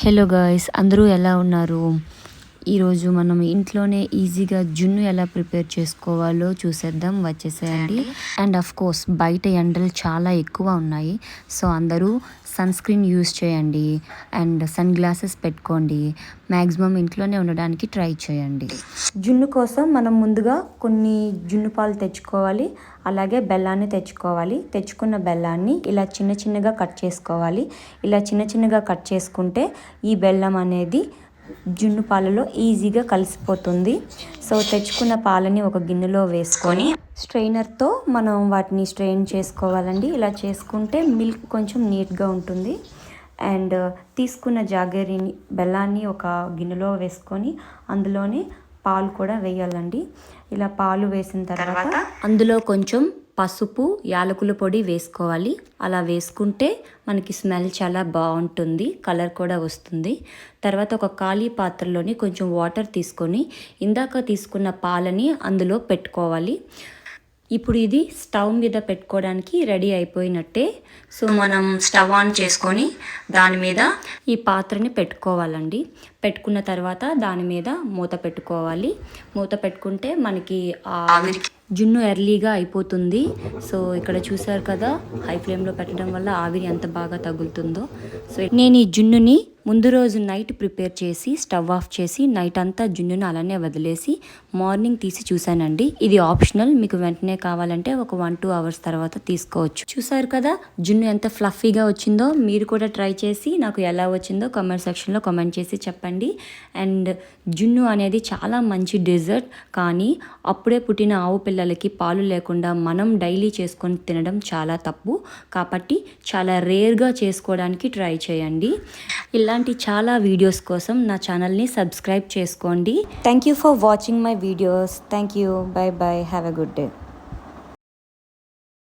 Hello guys, అందరూ ఎలా ఉన్నారు? ఈరోజు మనం ఇంట్లోనే ఈజీగా జున్ను ఎలా ప్రిపేర్ చేసుకోవాలో చూసేద్దాం. వచ్చేసేయండి. అండ్ ఆఫ్ కోర్స్ బయట ఎండలు చాలా ఎక్కువ ఉన్నాయి. సో అందరూ సన్ స్క్రీన్ యూస్ చేయండి అండ్ సన్ గ్లాసెస్ పెట్టుకోండి. మ్యాక్సిమం ఇంట్లోనే ఉండడానికి ట్రై చేయండి. జున్ను కోసం మనం ముందుగా కొన్ని జున్ను పాలు తెచ్చుకోవాలి. అలాగే బెల్లాన్ని తెచ్చుకోవాలి. తెచ్చుకున్న బెల్లాన్ని ఇలా చిన్న చిన్నగా కట్ చేసుకోవాలి. ఇలా చిన్న చిన్నగా కట్ చేసుకుంటే ఈ బెల్లం అనేది జున్ను పాలలో ఈజీగా కలిసిపోతుంది. సో తెచ్చుకున్న పాలని ఒక గిన్నెలో వేసుకొని స్ట్రెయినర్తో మనం వాటిని స్ట్రెయిన్ చేసుకోవాలండి. ఇలా చేసుకుంటే మిల్క్ కొంచెం నీట్గా ఉంటుంది. అండ్ తీసుకున్న జాగరిని బెల్లాన్ని ఒక గిన్నెలో వేసుకొని అందులోనే పాలు కూడా వేయాలండి. ఇలా పాలు వేసిన తర్వాత అందులో కొంచెం పసుపు, యాలకుల పొడి వేసుకోవాలి. అలా వేసుకుంటే మనకి స్మెల్ చాలా బాగుంటుంది, కలర్ కూడా వస్తుంది. తర్వాత ఒక ఖాళీ పాత్రలోని కొంచెం వాటర్ తీసుకొని ఇందాక తీసుకున్న పాలని అందులో పెట్టుకోవాలి. ఇప్పుడు ఇది స్టవ్ మీద పెట్టుకోవడానికి రెడీ అయిపోయినట్టే. సో మనం స్టవ్ ఆన్ చేసుకొని దాని మీద ఈ పాత్రని పెట్టుకోవాలండి. పెట్టుకున్న తర్వాత దాని మీద మూత పెట్టుకోవాలి. మూత పెట్టుకుంటే మనకి జున్ను ఎర్లీగా అయిపోతుంది. సో ఇక్కడ చూసారు కదా, హై ఫ్లేమ్లో పెట్టడం వల్ల ఆవిరి ఎంత బాగా తగులుతుందో. సో నేను ఈ జున్నుని ముందు రోజు నైట్ ప్రిపేర్ చేసి స్టవ్ ఆఫ్ చేసి నైట్ అంతా జున్నును అలానే వదిలేసి మార్నింగ్ తీసి చూశానండి. ఇది ఆప్షనల్, మీకు వెంటనే కావాలంటే ఒక 1-2 అవర్స్ తర్వాత తీసుకోవచ్చు. చూసారు కదా జున్ను ఎంత ఫ్లఫీగా వచ్చిందో. మీరు కూడా ట్రై చేసి నాకు ఎలా వచ్చిందో కామెంట్ సెక్షన్లో కామెంట్ చేసి చెప్పండి. అండ్ జున్ను అనేది చాలా మంచి డెజర్ట్, కానీ అప్పుడే పుట్టిన ఆవు పిల్లలకి పాలు లేకుండా మనం డైలీ చేసుకొని తినడం చాలా తప్పు. కాబట్టి చాలా రేర్గా చేసుకోవడానికి ట్రై చేయండి. ఇలాంటి చాలా వీడియోస్ కోసం నా ఛానల్ని సబ్స్క్రైబ్ చేసుకోండి. Thank you for watching my videos. Thank you. By by. Have a good day.